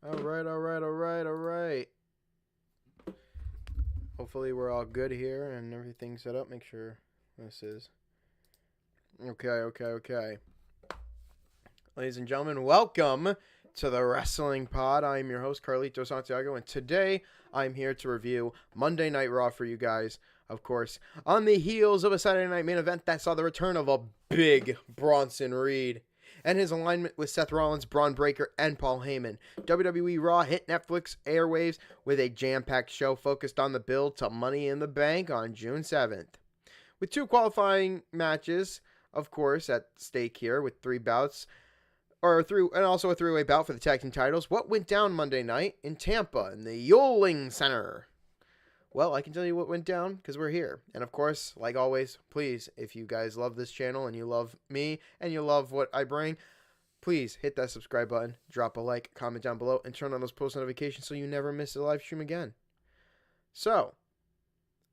All right, all right, all right, all right. Hopefully we're all good here and everything's set up. Make sure this is okay. Ladies and gentlemen, welcome to the Wrestling Pod. I'm your host, Carlito Santiago, and today I'm here to review Monday Night Raw for you guys. Of course, on the heels of a Saturday night main event that saw the return of a big Bronson Reed and his alignment with Seth Rollins, Braun Breaker, and Paul Heyman. WWE Raw hit Netflix airwaves with a jam-packed show focused on the build to Money in the Bank on June 7th. With two qualifying matches, of course, at stake here with three bouts, and also a three-way bout for the tag team titles. What went down Monday night in Tampa in the Yoling Center? Well, I can tell you what went down because we're here. And of course, like always, please, if you guys love this channel and you love me and you love what I bring, please hit that subscribe button, drop a like, comment down below, and turn on those post notifications so you never miss a live stream again. So,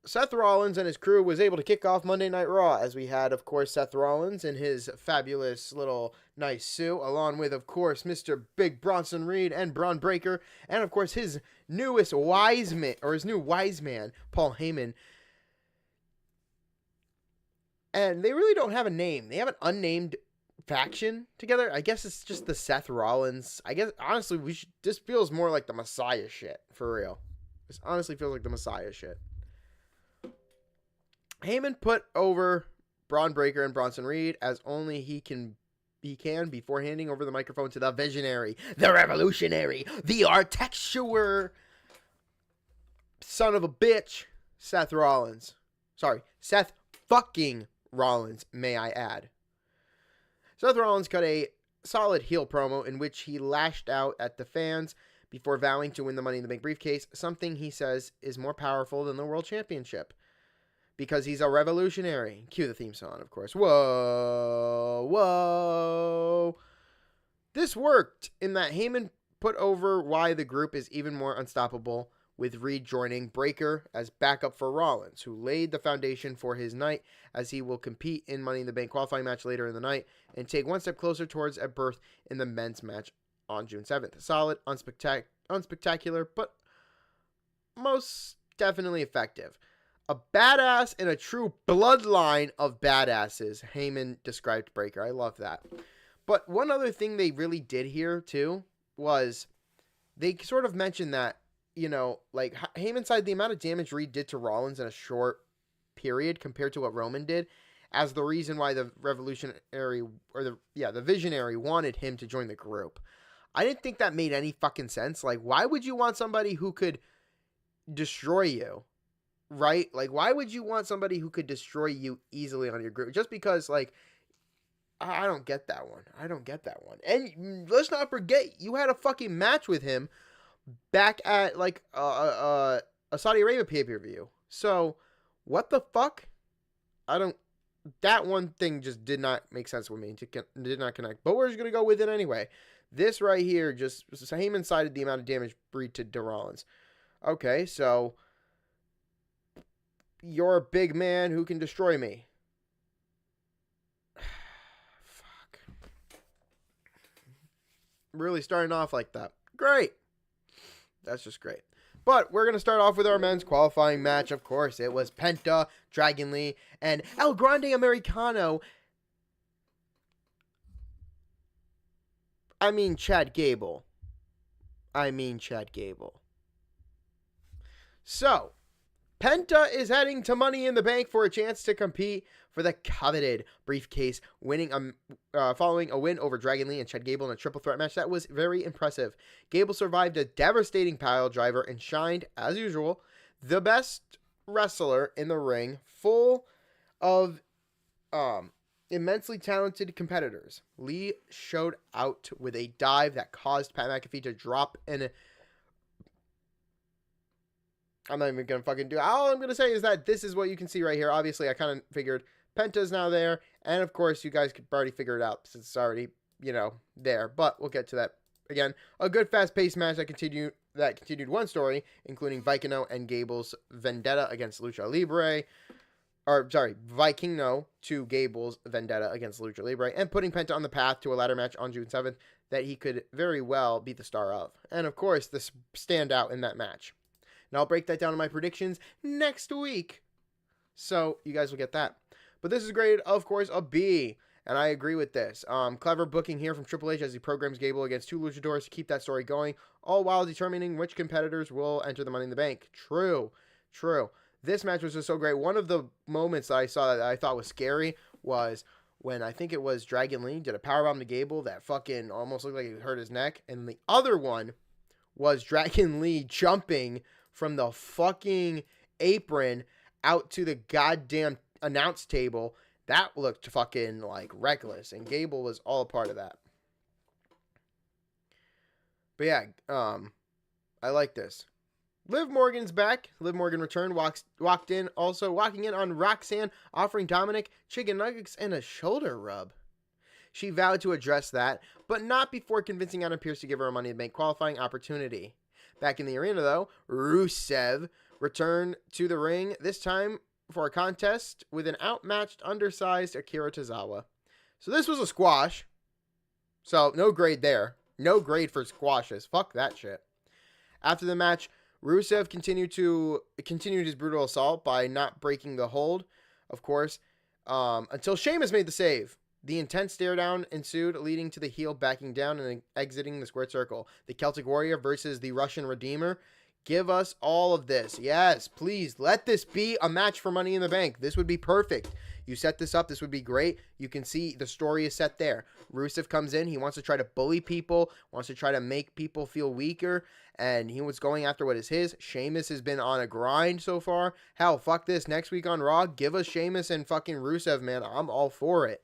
Seth Rollins and his crew was able to kick off Monday Night Raw as we had, of course, Seth Rollins in his fabulous little nice suit, along with, of course, Mr. Big Bronson Reed and Braun Breaker, and, of course, his new wise man, Paul Heyman. And they really don't have a name. They have an unnamed faction together. I guess it's just the Seth Rollins. I guess, honestly, this feels more like the Messiah shit, for real. This honestly feels like the Messiah shit. Heyman put over Braun Breaker and Bronson Reed as only he can before handing over the microphone to the visionary, the revolutionary, the architecturer, son of a bitch, Seth Rollins. Sorry, Seth fucking Rollins, may I add. Seth Rollins cut a solid heel promo in which he lashed out at the fans before vowing to win the Money in the Bank briefcase, something he says is more powerful than the World Championship. Because he's a revolutionary. Cue the theme song, of course. Whoa, whoa. This worked in that Heyman put over why the group is even more unstoppable, with Reed joining Breaker as backup for Rollins, who laid the foundation for his night as he will compete in Money in the Bank qualifying match later in the night and take one step closer towards a berth in the men's match on June 7th. Solid, unspectacular, but most definitely effective. A badass and a true bloodline of badasses, Heyman described Breaker. I love that. But one other thing they really did here, too, was they sort of mentioned that, like Heyman cited the amount of damage Reed did to Rollins in a short period compared to what Roman did as the reason why the the visionary wanted him to join the group. I didn't think that made any fucking sense. Like, why would you want somebody who could destroy you? Right? Like, why would you want somebody who could destroy you easily on your group? Just because, like, I don't get that one. And let's not forget, you had a fucking match with him back at, like, a Saudi Arabia pay-per-view. So, what the fuck? That one thing just did not make sense with me. Did not connect. But we're just going to go with it anyway. This right here, so Heyman cited the amount of damage Reed did to Rollins. Okay, so you're a big man who can destroy me. Fuck. Really starting off like that. Great. That's just great. But we're going to start off with our men's qualifying match, of course. It was Penta, Dragon Lee, and El Grande Americano. Chad Gable. So, Penta is heading to Money in the Bank for a chance to compete for the coveted briefcase, following a win over Dragon Lee and Chad Gable in a triple threat match that was very impressive. Gable survived a devastating pile driver and shined, as usual, the best wrestler in the ring, full of immensely talented competitors. Lee showed out with a dive that caused Pat McAfee to drop in. I'm not even going to fucking do it. All I'm going to say is that this is what you can see right here. Obviously, I kind of figured Penta's now there. And, of course, you guys could already figure it out since it's already, there. But we'll get to that. Again, a good fast-paced match that continued one story, including Vicino and Gable's vendetta against Lucha Libre. Vikingo to Gable's vendetta against Lucha Libre, and putting Penta on the path to a ladder match on June 7th that he could very well be the star of. And of course, this standout in that match. And I'll break that down in my predictions next week. So you guys will get that. But this is graded, of course, a B. And I agree with this. Clever booking here from Triple H as he programs Gable against two luchadors to keep that story going, all while determining which competitors will enter the Money in the Bank. True. This match was just so great. One of the moments that I saw that I thought was scary was when I think it was Dragon Lee did a powerbomb to Gable that fucking almost looked like it hurt his neck. And the other one was Dragon Lee jumping from the fucking apron out to the goddamn announce table. That looked fucking like reckless, and Gable was all a part of that. But yeah, I like this. Liv Morgan's back. Liv Morgan returned, walking in on Roxanne, offering Dominic chicken nuggets and a shoulder rub. She vowed to address that, but not before convincing Adam Pearce to give her a Money in the Bank qualifying opportunity. Back in the arena, though, Rusev returned to the ring, this time for a contest with an outmatched, undersized Akira Tozawa. So this was a squash. So no grade there. No grade for squashes. Fuck that shit. After the match, Rusev continued his brutal assault by not breaking the hold, of course, until Sheamus made the save. The intense stare down ensued, leading to the heel backing down and exiting the squared circle. The Celtic Warrior versus the Russian Redeemer. Give us all of this. Yes, please. Let this be a match for Money in the Bank. This would be perfect. You set this up. This would be great. You can see the story is set there. Rusev comes in. He wants to try to bully people, wants to try to make people feel weaker, and he was going after what is his. Sheamus has been on a grind so far. Hell, fuck this. Next week on Raw, give us Sheamus and fucking Rusev, man. I'm all for it.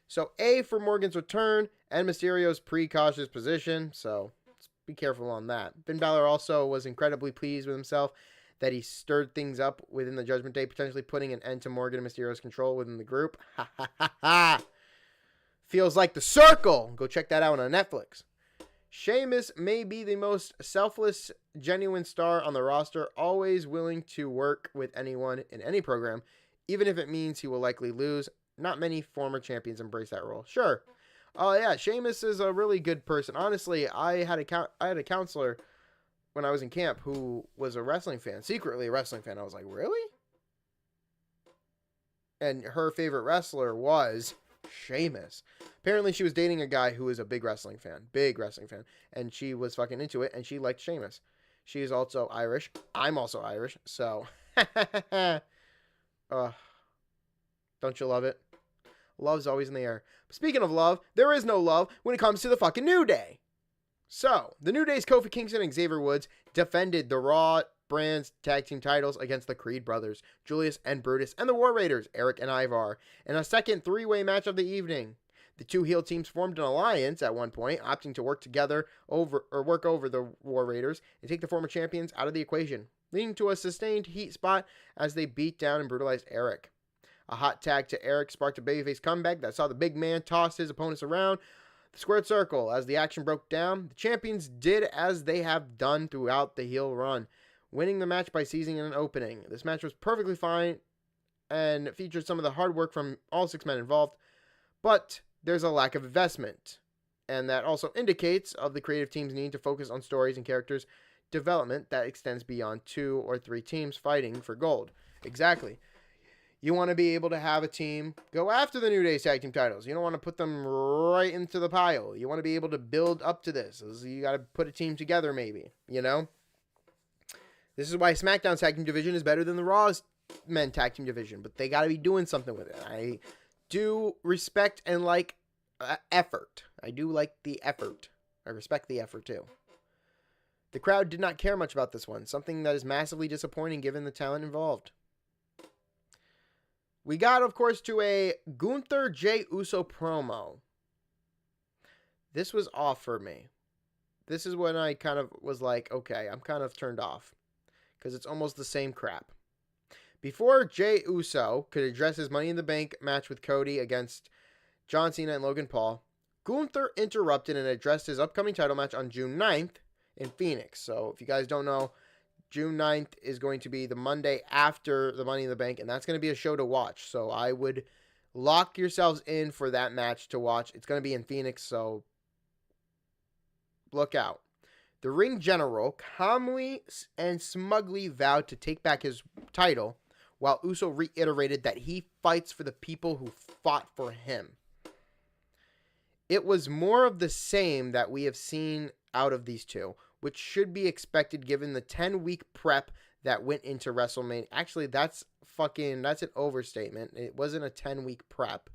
So A for Morgan's return and Mysterio's precautious position. So be careful on that. Finn Balor also was incredibly pleased with himself that he stirred things up within the Judgment Day, potentially putting an end to Morgan and Mysterio's control within the group. Ha ha ha ha. Feels like the circle. Go check that out on Netflix. Sheamus may be the most selfless, genuine star on the roster, always willing to work with anyone in any program, even if it means he will likely lose. Not many former champions embrace that role. Sure. Oh, yeah, Sheamus is a really good person. Honestly, I had a counselor when I was in camp who was a wrestling fan, secretly a wrestling fan. I was like, really? And her favorite wrestler was Sheamus. Apparently, she was dating a guy who was a big wrestling fan, and she was fucking into it, and she liked Sheamus. She is also Irish. I'm also Irish, so don't you love it? Love's always in the air. But speaking of love, there is no love when it comes to the fucking New Day. So, the New Day's Kofi Kingston and Xavier Woods defended the Raw Brands tag team titles against the Creed brothers, Julius and Brutus, and the War Raiders, Eric and Ivar, in a second three-way match of the evening. The two heel teams formed an alliance at one point, opting to work over the War Raiders and take the former champions out of the equation, leading to a sustained heat spot as they beat down and brutalized Eric. A hot tag to Eric sparked a babyface comeback that saw the big man toss his opponents around the squared circle. As the action broke down, the champions did as they have done throughout the heel run, winning the match by seizing an opening. This match was perfectly fine and featured some of the hard work from all six men involved, but there's a lack of investment, and that also indicates of the creative team's need to focus on stories and characters development that extends beyond 2 or 3 teams fighting for gold. Exactly. You want to be able to have a team go after the New Day tag team titles. You don't want to put them right into the pile. You want to be able to build up to this. You got to put a team together, maybe. You know? This is why SmackDown's tag team division is better than the Raw's men tag team division. But they got to be doing something with it. I do respect and like effort. I do like the effort. I respect the effort, too. The crowd did not care much about this one. Something that is massively disappointing given the talent involved. We got, of course, to a Gunther J. Uso promo. This was off for me. This is when I kind of was like, okay, I'm kind of turned off. Because it's almost the same crap. Before Jey Uso could address his Money in the Bank match with Cody against John Cena and Logan Paul, Gunther interrupted and addressed his upcoming title match on June 9th in Phoenix. So, if you guys don't know, June 9th is going to be the Monday after the Money in the Bank, and that's going to be a show to watch. So I would lock yourselves in for that match to watch. It's going to be in Phoenix, so look out. The ring general calmly and smugly vowed to take back his title, while Uso reiterated that he fights for the people who fought for him. It was more of the same that we have seen out of these two, which should be expected given the 10-week prep that went into WrestleMania. Actually, that's an overstatement. It wasn't a 10-week prep.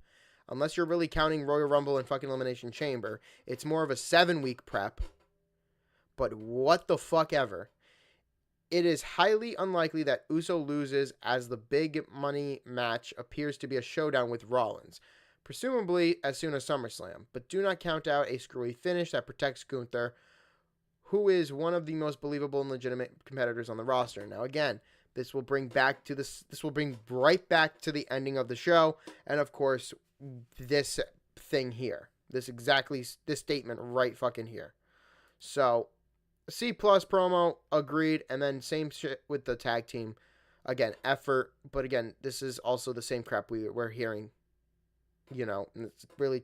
Unless you're really counting Royal Rumble and fucking Elimination Chamber. It's more of a 7-week prep. But what the fuck ever. It is highly unlikely that Uso loses, as the big money match appears to be a showdown with Rollins, presumably as soon as SummerSlam. But do not count out a screwy finish that protects Gunther, who is one of the most believable and legitimate competitors on the roster. Now again, this will bring right back to the ending of the show, and of course, this thing here. This statement right fucking here. So, C+ promo, agreed, and then same shit with the tag team. Again, effort, but again, this is also the same crap we're hearing. You know, it's really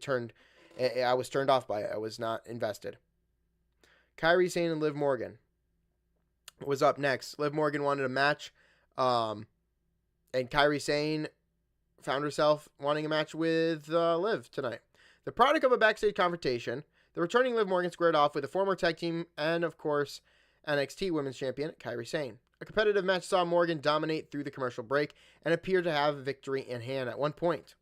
I was turned off by it. I was not invested. Kairi Sane and Liv Morgan was up next. Liv Morgan wanted a match, and Kairi Sane found herself wanting a match with Liv tonight. The product of a backstage confrontation, the returning Liv Morgan squared off with a former tag team and, of course, NXT Women's Champion, Kairi Sane. A competitive match saw Morgan dominate through the commercial break and appear to have victory in hand at one point.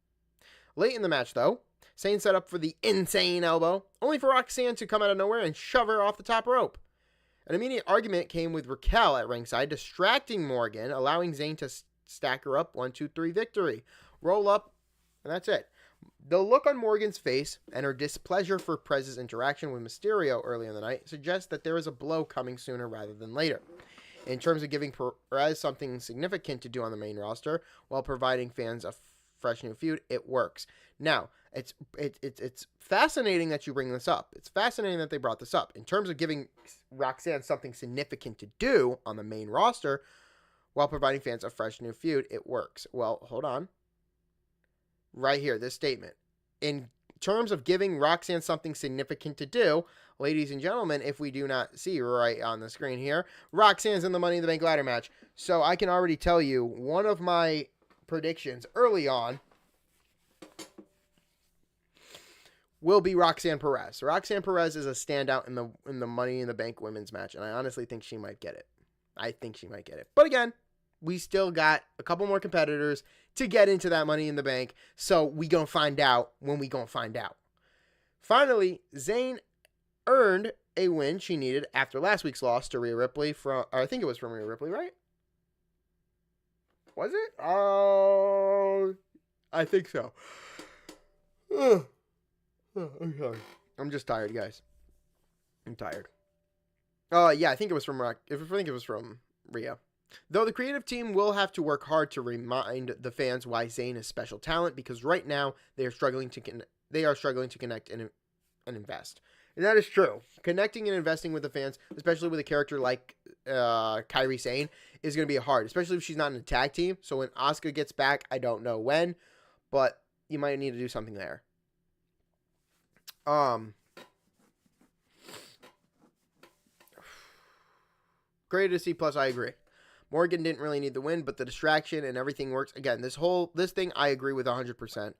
Late in the match, though, Sane set up for the insane elbow, only for Roxanne to come out of nowhere and shove her off the top rope. An immediate argument came with Raquel at ringside, distracting Morgan, allowing Zane to stack her up 1-2-3 victory. Roll up, and that's it. The look on Morgan's face and her displeasure for Prez's interaction with Mysterio early in the night suggests that there is a blow coming sooner rather than later. In terms of giving Perez something significant to do on the main roster while providing fans a fresh new feud, it works. Now, it's fascinating that you bring this up. It's fascinating that they brought this up. In terms of giving Roxanne something significant to do on the main roster while providing fans a fresh new feud, it works. Well, hold on. Right here, this statement. In terms of giving Roxanne something significant to do, ladies and gentlemen, if we do not see right on the screen here, Roxanne's in the Money in the Bank ladder match. So I can already tell you one of my predictions early on will be Roxanne Perez. Roxanne Perez is a standout in the Money in the Bank women's match, and I honestly think she might get it. But again, we still got a couple more competitors to get into that Money in the Bank, so we gonna find out when we gonna find out. Finally, Zane earned a win she needed after last week's loss to Rhea Ripley I think it was from Rhea Ripley, right? Was it? Oh, I think so. I'm sorry. I'm just tired, guys. I'm tired. Yeah, I think it was from Rhea. Though the creative team will have to work hard to remind the fans why Zayn is special talent, because right now they are struggling to connect and invest. And that is true. Connecting and investing with the fans, especially with a character like Kairi Sane, is going to be hard, especially if she's not in a tag team. So when Asuka gets back, I don't know when, but you might need to do something there. Great to see, plus I agree. Morgan didn't really need the win, but the distraction and everything works. Again, this thing I agree with 100%.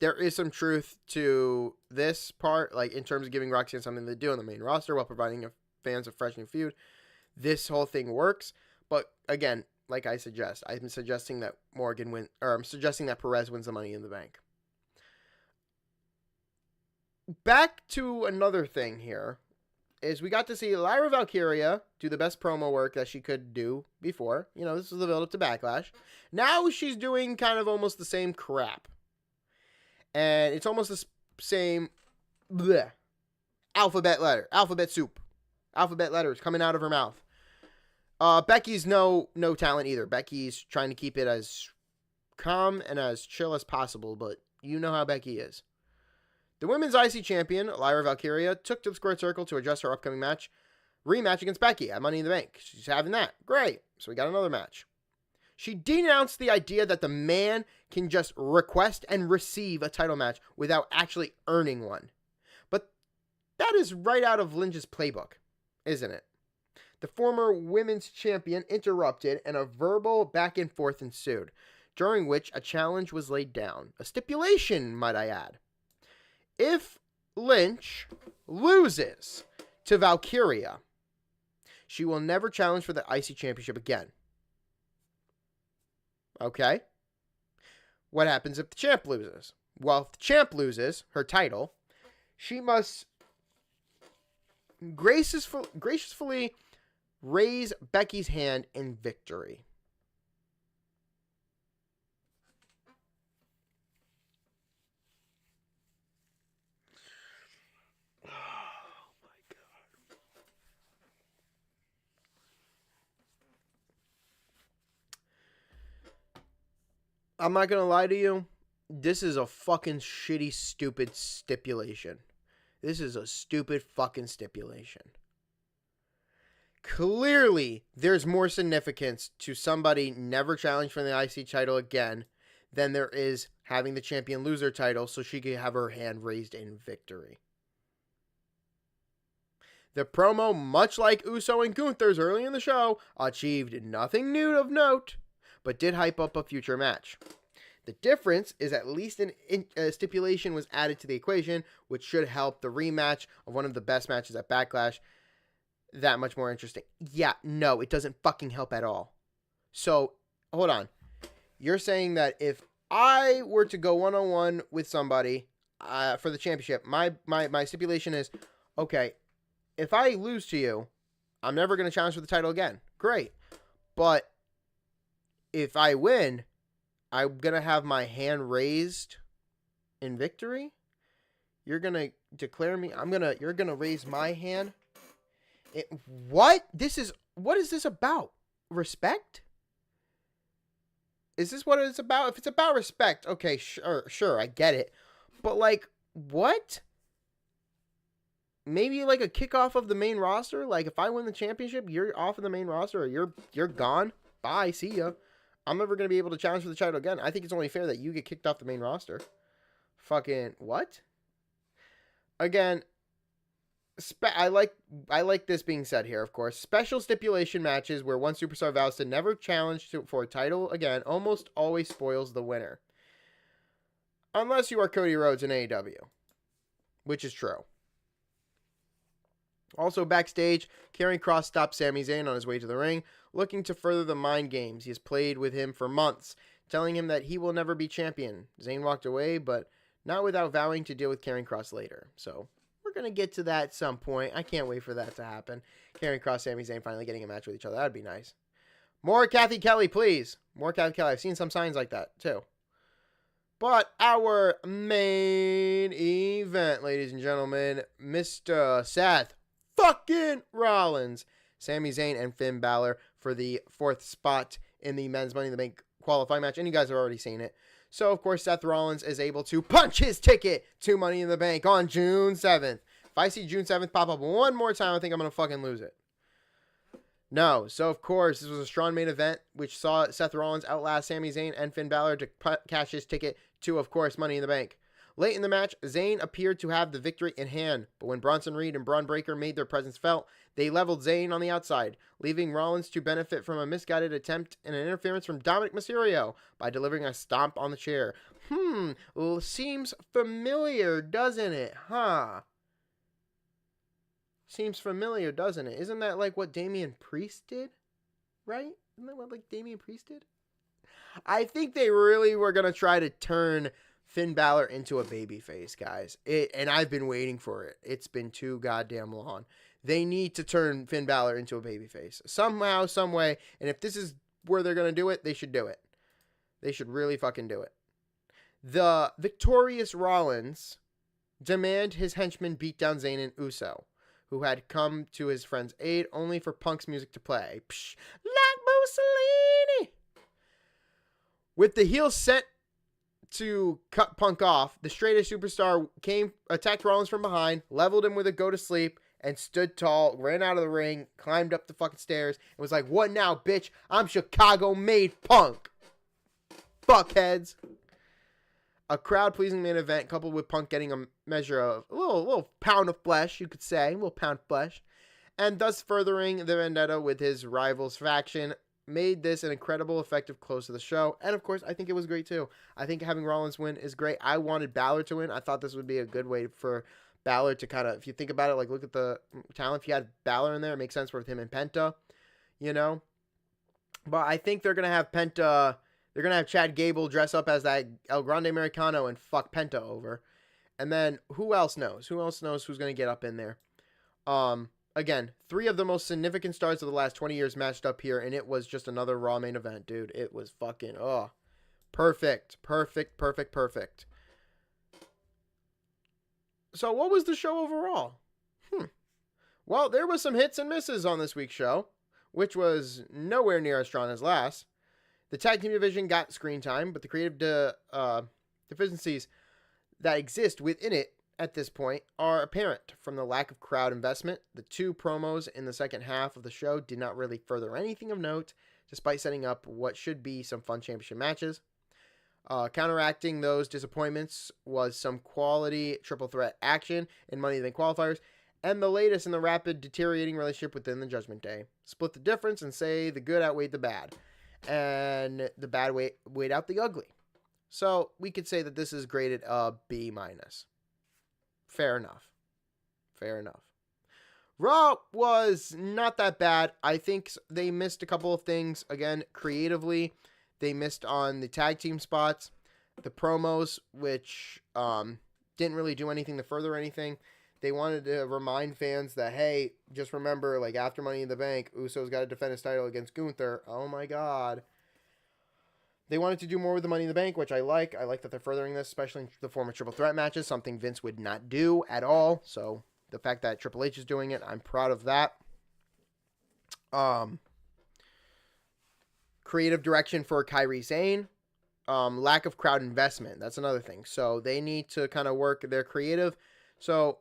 There is some truth to this part, like in terms of giving Roxanne something to do on the main roster while providing fans a fresh new feud. This whole thing works, but again, like I'm suggesting that I'm suggesting that Perez wins the Money in the Bank. Back to another thing here. Is we got to see Lyra Valkyria do the best promo work that she could do before. You know, this is the build-up to Backlash. Now she's doing kind of almost the same crap. And it's almost the same alphabet soup. Alphabet letters coming out of her mouth. Becky's no talent either. Becky's trying to keep it as calm and as chill as possible, but you know how Becky is. The women's IC champion, Lyra Valkyria, took to the squared circle to address her upcoming match. rematch against Becky at Money in the Bank. She's having that. Great. So we got another match. She denounced the idea that the man can just request and receive a title match without actually earning one. But that is right out of Lynch's playbook, isn't it? The former women's champion interrupted and a verbal back and forth ensued, during which a challenge was laid down. A stipulation, might I add. If Lynch loses to Valkyria, she will never challenge for the IC Championship again. Okay? What happens if the champ loses? Well, if the champ loses her title, she must graciously raise Becky's hand in victory. Oh my God. I'm not going to lie to you. This is a fucking shitty, stupid stipulation. This is a stupid fucking stipulation. Clearly, there's more significance to somebody never challenged for the IC title again than there is having the champion lose her title so she can have her hand raised in victory. The promo, much like Uso and Gunther's early in the show, achieved nothing new of note, but did hype up a future match. The difference is at least a stipulation was added to the equation, which should help the rematch of one of the best matches at Backlash that much more interesting. Yeah, no, it doesn't fucking help at all. So, hold on. You're saying that if I were to go one-on-one with somebody for the championship, my stipulation is, okay, if I lose to you, I'm never going to challenge for the title again. Great. But if I win, I'm going to have my hand raised in victory? You're going to declare me, you're going to raise my hand? What is this about? Respect? Is this what it's about? If it's about respect, okay, sure, I get it. But like, what? Maybe like a kickoff of the main roster? Like if I win the championship, you're off of the main roster, or you're gone. Bye, see ya. I'm never going to be able to challenge for the title again. I think it's only fair that you get kicked off the main roster. Fucking what? Again, I like this being said here, of course. Special stipulation matches where one superstar vows to never challenge for a title again almost always spoils the winner. Unless you are Cody Rhodes in AEW, which is true. Also backstage, Karrion Kross stopped Sami Zayn on his way to the ring, looking to further the mind games he has played with him for months, telling him that he will never be champion. Zayn walked away, but not without vowing to deal with Karrion Kross later. So, we're going to get to that at some point. I can't wait for that to happen. Karrion Kross, Sami Zayn finally getting a match with each other. That would be nice. More Kathy Kelly, please. More Kathy Kelly. I've seen some signs like that, too. But our main event, ladies and gentlemen, Mr. Seth fucking Rollins, Sami Zayn, and Finn Balor for the 4th spot in the men's Money in the Bank qualifying match. And you guys have already seen it. So, of course, Seth Rollins is able to punch his ticket to Money in the Bank on June 7th. If I see June 7th pop up one more time, I think I'm going to fucking lose it. No. So, of course, this was a strong main event, which saw Seth Rollins outlast Sami Zayn and Finn Balor to cash his ticket to, of course, Money in the Bank. Late in the match, Zayn appeared to have the victory in hand, but when Bronson Reed and Braun Breaker made their presence felt, they leveled Zayn on the outside, leaving Rollins to benefit from a misguided attempt and an interference from Dominic Mysterio by delivering a stomp on the chair. Seems familiar, doesn't it? Seems familiar, doesn't it? Isn't that like what Damian Priest did? Right? Isn't that what like Damian Priest did? I think they really were going to try to turn Finn Balor into a babyface, guys. And I've been waiting for it. It's been too goddamn long. They need to turn Finn Balor into a babyface. Somehow, some way. And if this is where they're going to do it, they should do it. They should really fucking do it. The victorious Rollins demand his henchmen beat down Zayn and Uso, who had come to his friend's aid only for Punk's music to play. Psh, like Mussolini! With the heel sent to cut Punk off, the straightest superstar attacked Rollins from behind, leveled him with a go to sleep, and stood tall, ran out of the ring, climbed up the fucking stairs, and was like, "What now, bitch? I'm Chicago-made Punk. Fuckheads." A crowd-pleasing main event coupled with Punk getting a measure of a little pound of flesh, you could say, a little pound of flesh, and thus furthering the vendetta with his rival's faction, made this an incredible, effective close to the show. And of course, I think it was great too. I think having Rollins win is great. I wanted Balor to win. I thought this would be a good way for Balor to kind of, if you think about it, like look at the talent. If you had Balor in there, it makes sense with him and Penta, you know. But I think they're gonna have Penta. They're gonna have Chad Gable dress up as that El Grande Americano and fuck Penta over. And then who else knows? Who else knows who's gonna get up in there? Again, 3 of the most significant stars of the last 20 years matched up here, and it was just another Raw main event, dude. It was fucking, perfect, perfect, perfect, perfect. So what was the show overall? Well, there was some hits and misses on this week's show, which was nowhere near as strong as last. The tag team division got screen time, but the creative deficiencies that exist within it at this point are apparent from the lack of crowd investment. The 2 promos in the second half of the show did not really further anything of note, despite setting up what should be some fun championship matches. Counteracting those disappointments was some quality triple threat action in Money in the Bank qualifiers, and the latest in the rapid deteriorating relationship within the Judgment Day. Split the difference and say the good outweighed the bad, and the bad weighed out the ugly. So we could say that this is graded a B-. Fair enough. Fair enough. Raw was not that bad. I think they missed a couple of things. Again, creatively, they missed on the tag team spots. The promos, which didn't really do anything to further anything. They wanted to remind fans that, hey, just remember, like, after Money in the Bank, Uso's got to defend his title against Gunther. Oh, my God. They wanted to do more with the Money in the Bank, which I like. I like that they're furthering this, especially in the form of triple threat matches, something Vince would not do at all. So the fact that Triple H is doing it, I'm proud of that. Creative direction for Kairi Sane. Lack of crowd investment. That's another thing. So they need to kind of work their creative. So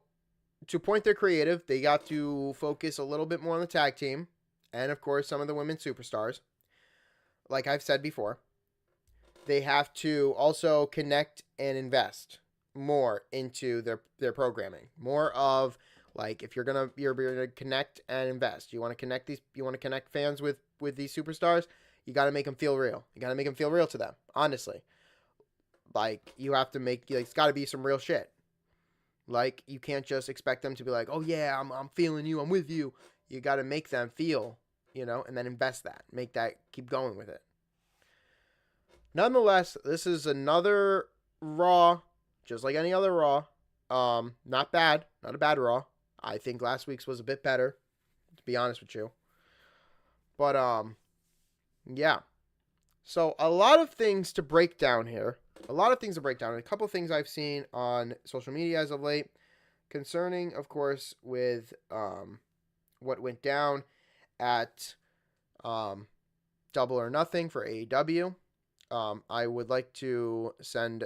to point their creative, they got to focus a little bit more on the tag team. And, of course, some of the women's superstars. Like I've said before. They have to also connect and invest more into their programming. More of, like, if you're gonna connect and invest, you want to connect fans with these superstars, you got to make them feel real. You got to make them feel real to them. Honestly, like, you have to make, like, it's got to be some real shit. Like, you can't just expect them to be like, oh yeah, I'm feeling you, I'm with you. You got to make them feel, and then invest that, make that, keep going with it. Nonetheless, this is another Raw, just like any other Raw. Not bad. Not a bad Raw. I think last week's was a bit better, to be honest with you. But, yeah. So, a lot of things to break down here. A couple of things I've seen on social media as of late concerning, of course, with what went down at Double or Nothing for AEW. I would like to send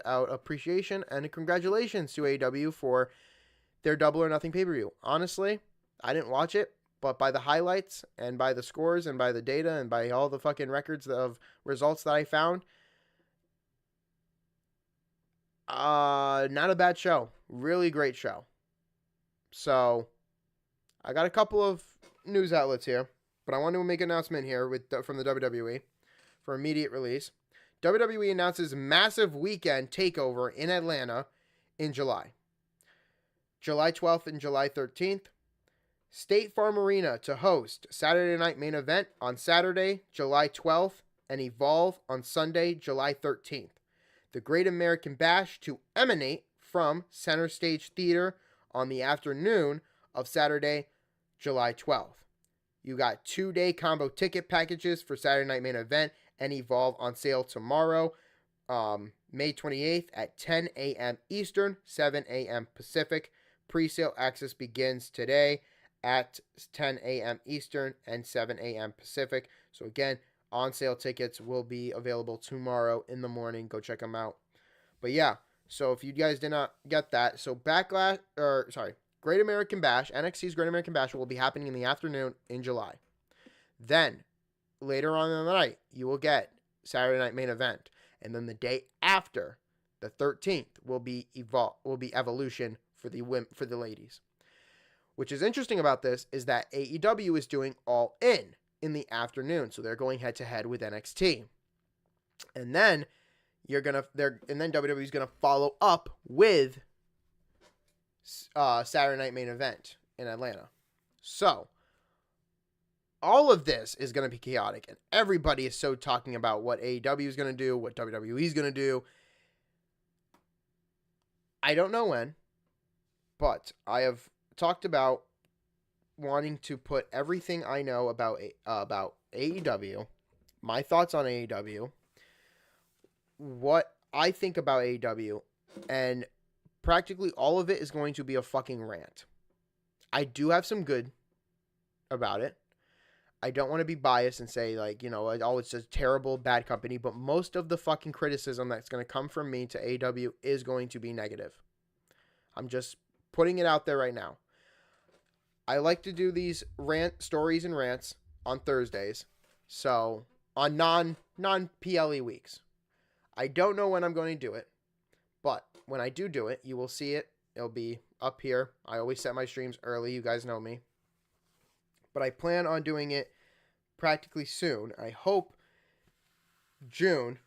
out appreciation and congratulations to AEW for their Double or Nothing pay-per-view. Honestly, I didn't watch it, but by the highlights and by the scores and by the data and by all the fucking records of results that I found, not a bad show. Really great show. So, I got a couple of news outlets here, but I want to make an announcement here from the WWE. For immediate release, WWE announces massive weekend takeover in Atlanta in July. July 12th and July 13th. State Farm Arena to host Saturday Night Main Event on Saturday, July 12th, and Evolve on Sunday, July 13th. The Great American Bash to emanate from Center Stage Theater on the afternoon of Saturday, July 12th. You got 2-day combo ticket packages for Saturday Night Main Event and Evolve on sale tomorrow, May 28th at 10 a.m. Eastern, 7 a.m. Pacific. Pre-sale access begins today at 10 a.m. Eastern and 7 a.m. Pacific. So again, on-sale tickets will be available tomorrow in the morning. Go check them out. But yeah, so if you guys did not get that, so Great American Bash, NXT's Great American Bash will be happening in the afternoon in July. Then, later on in the night, you will get Saturday Night Main Event. And then the day after, the 13th, will be Evolution for the ladies. Which is interesting about this is that AEW is doing All In the afternoon. So they're going head to head with NXT. And then WWE is gonna follow up with Saturday Night Main Event in Atlanta. So all of this is gonna be chaotic, and everybody is so talking about what AEW is gonna do, what WWE is gonna do. I don't know when, but I have talked about wanting to put everything I know about AEW, my thoughts on AEW, what I think about AEW, and practically all of it is going to be a fucking rant. I do have some good about it. I don't want to be biased and say, like, oh, it's a terrible, bad company, but most of the fucking criticism that's going to come from me to AEW is going to be negative. I'm just putting it out there right now. I like to do these stories and rants on Thursdays, so on non-PLE weeks. I don't know when I'm going to do it, but when I do it, you will see it. It'll be up here. I always set my streams early. You guys know me. But I plan on doing it practically soon. I hope June,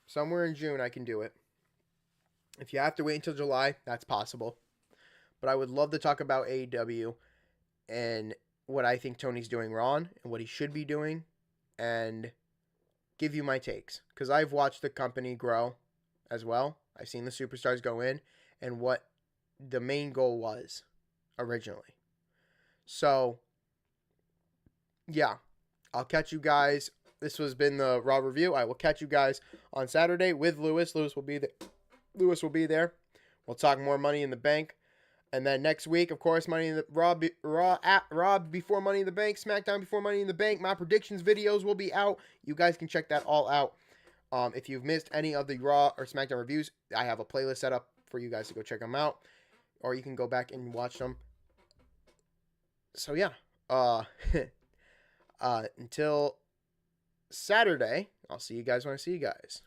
somewhere in June, I can do it. If you have to wait until July, that's possible. But I would love to talk about AEW and what I think Tony's doing wrong and what he should be doing, and give you my takes, because I've watched the company grow as well. I've seen the superstars go in and what the main goal was originally. So, yeah, I'll catch you guys. This has been the Raw review. I will catch you guys on Saturday with Lewis. Lewis will be there. We'll talk more Money in the Bank. And then next week, of course, Raw before Money in the Bank, SmackDown before Money in the Bank. My predictions videos will be out. You guys can check that all out. If you've missed any of the Raw or SmackDown reviews, I have a playlist set up for you guys to go check them out. Or you can go back and watch them. So, yeah. Until Saturday, I'll see you guys when I see you guys.